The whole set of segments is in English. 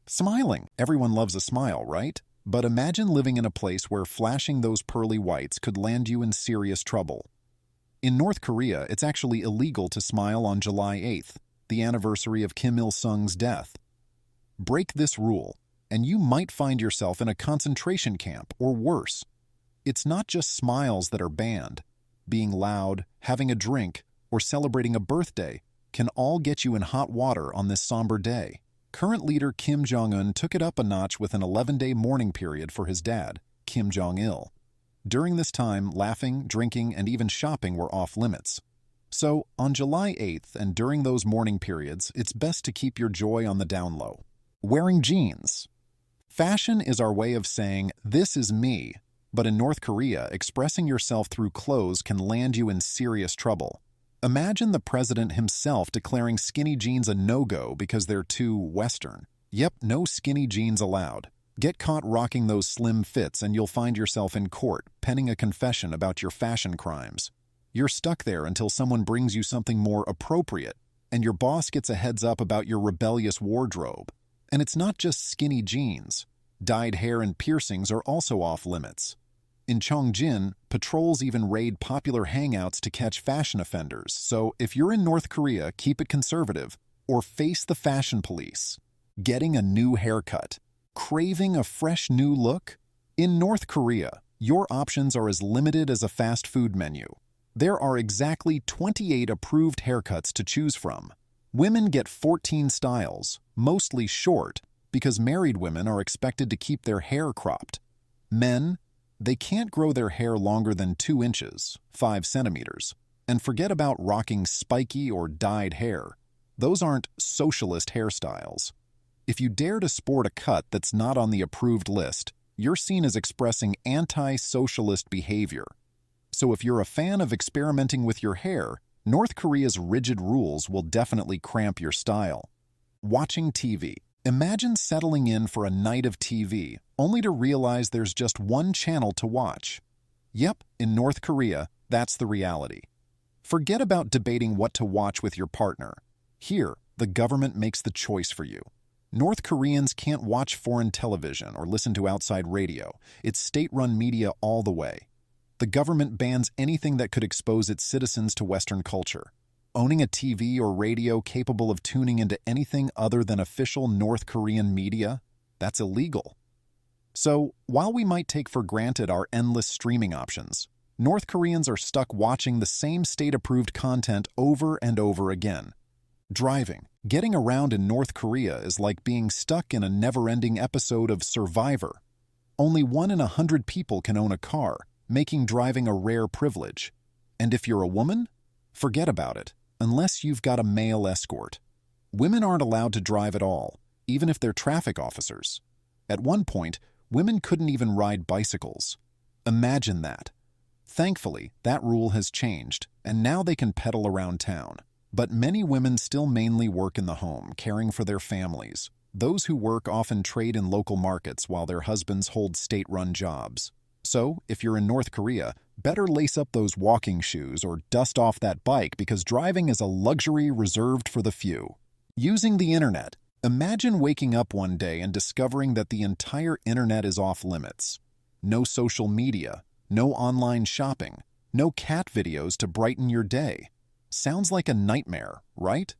Smiling. Everyone loves a smile, right? But imagine living in a place where flashing those pearly whites could land you in serious trouble. In North Korea, it's actually illegal to smile on July 8th, the anniversary of Kim Il-sung's death. Break this rule, and you might find yourself in a concentration camp or worse. It's not just smiles that are banned. Being loud, having a drink, or celebrating a birthday can all get you in hot water on this somber day. Current leader Kim Jong-un took it up a notch with an 11-day mourning period for his dad, Kim Jong-il. During this time, laughing, drinking, and even shopping were off limits. So, on July 8th and during those mourning periods, it's best to keep your joy on the down low. Wearing jeans. Fashion is our way of saying, "This is me," but in North Korea, expressing yourself through clothes can land you in serious trouble. Imagine the president himself declaring skinny jeans a no-go because they're too Western. Yep, no skinny jeans allowed. Get caught rocking those slim fits and you'll find yourself in court, penning a confession about your fashion crimes. You're stuck there until someone brings you something more appropriate, and your boss gets a heads up about your rebellious wardrobe. And it's not just skinny jeans. Dyed hair and piercings are also off limits. In Chongjin, patrols even raid popular hangouts to catch fashion offenders, so if you're in North Korea, keep it conservative, or face the fashion police. Getting a new haircut. Craving a fresh new look? In North Korea, your options are as limited as a fast food menu. There are exactly 28 approved haircuts to choose from. Women get 14 styles, mostly short, because married women are expected to keep their hair cropped. Men, they can't grow their hair longer than 2 inches, 5 centimeters. And forget about rocking spiky or dyed hair. Those aren't socialist hairstyles. If you dare to sport a cut that's not on the approved list, you're seen as expressing anti-socialist behavior. So if you're a fan of experimenting with your hair, North Korea's rigid rules will definitely cramp your style. Watching TV. Imagine settling in for a night of TV, only to realize there's just one channel to watch. Yep, in North Korea, that's the reality. Forget about debating what to watch with your partner. Here, the government makes the choice for you. North Koreans can't watch foreign television or listen to outside radio. It's state-run media all the way. The government bans anything that could expose its citizens to Western culture. Owning a TV or radio capable of tuning into anything other than official North Korean media, that's illegal. So, while we might take for granted our endless streaming options, North Koreans are stuck watching the same state-approved content over and over again. Driving. Getting around in North Korea is like being stuck in a never-ending episode of Survivor. Only 1 in 100 people can own a car, making driving a rare privilege. And if you're a woman, forget about it. Unless you've got a male escort. Women aren't allowed to drive at all, even if they're traffic officers. At one point, women couldn't even ride bicycles. Imagine that. Thankfully, that rule has changed, and now they can pedal around town. But many women still mainly work in the home, caring for their families. Those who work often trade in local markets while their husbands hold state-run jobs. So, if you're in North Korea, better lace up those walking shoes or dust off that bike because driving is a luxury reserved for the few. Using the internet. Imagine waking up one day and discovering that the entire internet is off limits. No social media, no online shopping, no cat videos to brighten your day. Sounds like a nightmare, right?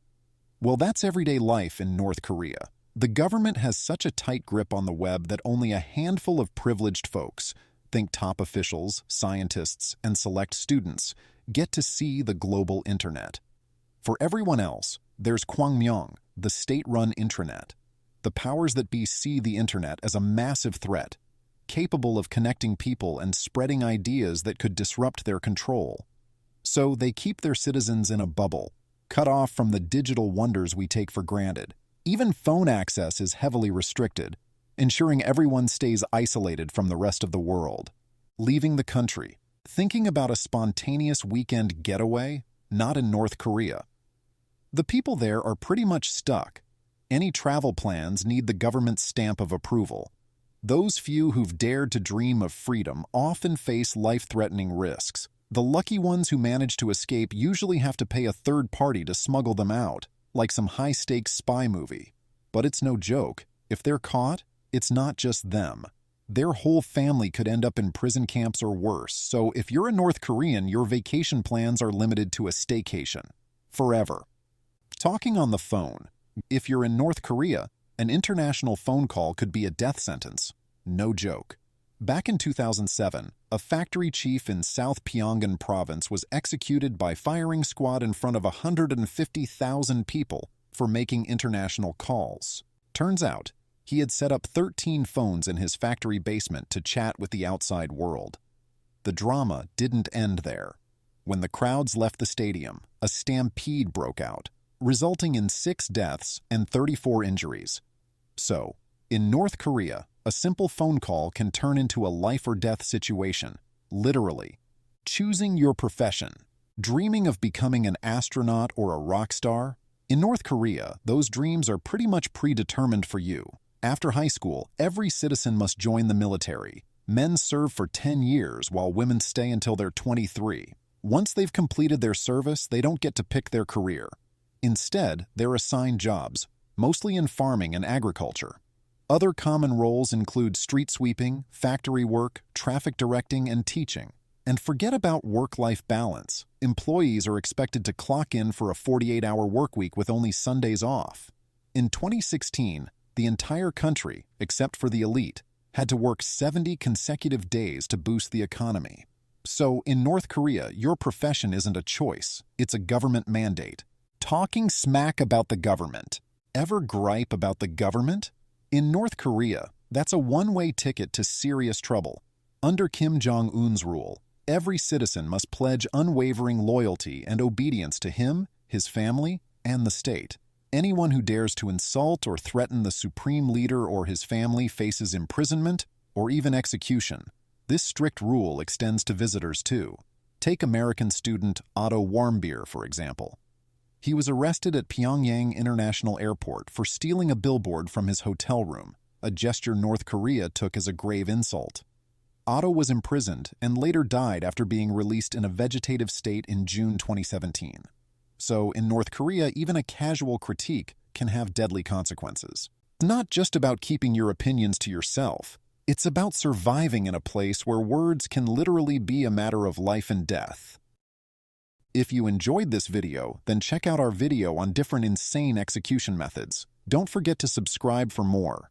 Well, that's everyday life in North Korea. The government has such a tight grip on the web that only a handful of privileged folks, think top officials, scientists, and select students, get to see the global internet. For everyone else, there's Kwangmyong, the state-run intranet. The powers that be see the internet as a massive threat, capable of connecting people and spreading ideas that could disrupt their control. So they keep their citizens in a bubble, cut off from the digital wonders we take for granted. Even phone access is heavily restricted, ensuring everyone stays isolated from the rest of the world. Leaving the country. Thinking about a spontaneous weekend getaway? Not in North Korea. The people there are pretty much stuck. Any travel plans need the government's stamp of approval. Those few who've dared to dream of freedom often face life-threatening risks. The lucky ones who manage to escape usually have to pay a third party to smuggle them out, like some high-stakes spy movie. But it's no joke. If they're caught, it's not just them. Their whole family could end up in prison camps or worse, so if you're a North Korean, your vacation plans are limited to a staycation. Forever. Talking on the phone. If you're in North Korea, an international phone call could be a death sentence. No joke. Back in 2007, a factory chief in South Pyongan province was executed by firing squad in front of 150,000 people for making international calls. Turns out, he had set up 13 phones in his factory basement to chat with the outside world. The drama didn't end there. When the crowds left the stadium, a stampede broke out, resulting in 6 deaths and 34 injuries. So, in North Korea, a simple phone call can turn into a life-or-death situation, literally. Choosing your profession. Dreaming of becoming an astronaut or a rock star? In North Korea, those dreams are pretty much predetermined for you. After high school, every citizen must join the military. Men serve for 10 years while women stay until they're 23. Once they've completed their service, they don't get to pick their career. Instead, they're assigned jobs, mostly in farming and agriculture. Other common roles include street sweeping, factory work, traffic directing, and teaching. And forget about work-life balance. Employees are expected to clock in for a 48-hour workweek with only Sundays off. In 2016, the entire country, except for the elite, had to work 70 consecutive days to boost the economy. So, in North Korea, your profession isn't a choice, it's a government mandate. Talking smack about the government. Ever gripe about the government? In North Korea, that's a one-way ticket to serious trouble. Under Kim Jong-un's rule, every citizen must pledge unwavering loyalty and obedience to him, his family, and the state. Anyone who dares to insult or threaten the supreme leader or his family faces imprisonment or even execution. This strict rule extends to visitors too. Take American student Otto Warmbier, for example. He was arrested at Pyongyang International Airport for stealing a billboard from his hotel room, a gesture North Korea took as a grave insult. Otto was imprisoned and later died after being released in a vegetative state in June 2017. So, in North Korea, even a casual critique can have deadly consequences. It's not just about keeping your opinions to yourself. It's about surviving in a place where words can literally be a matter of life and death. If you enjoyed this video, then check out our video on different insane execution methods. Don't forget to subscribe for more.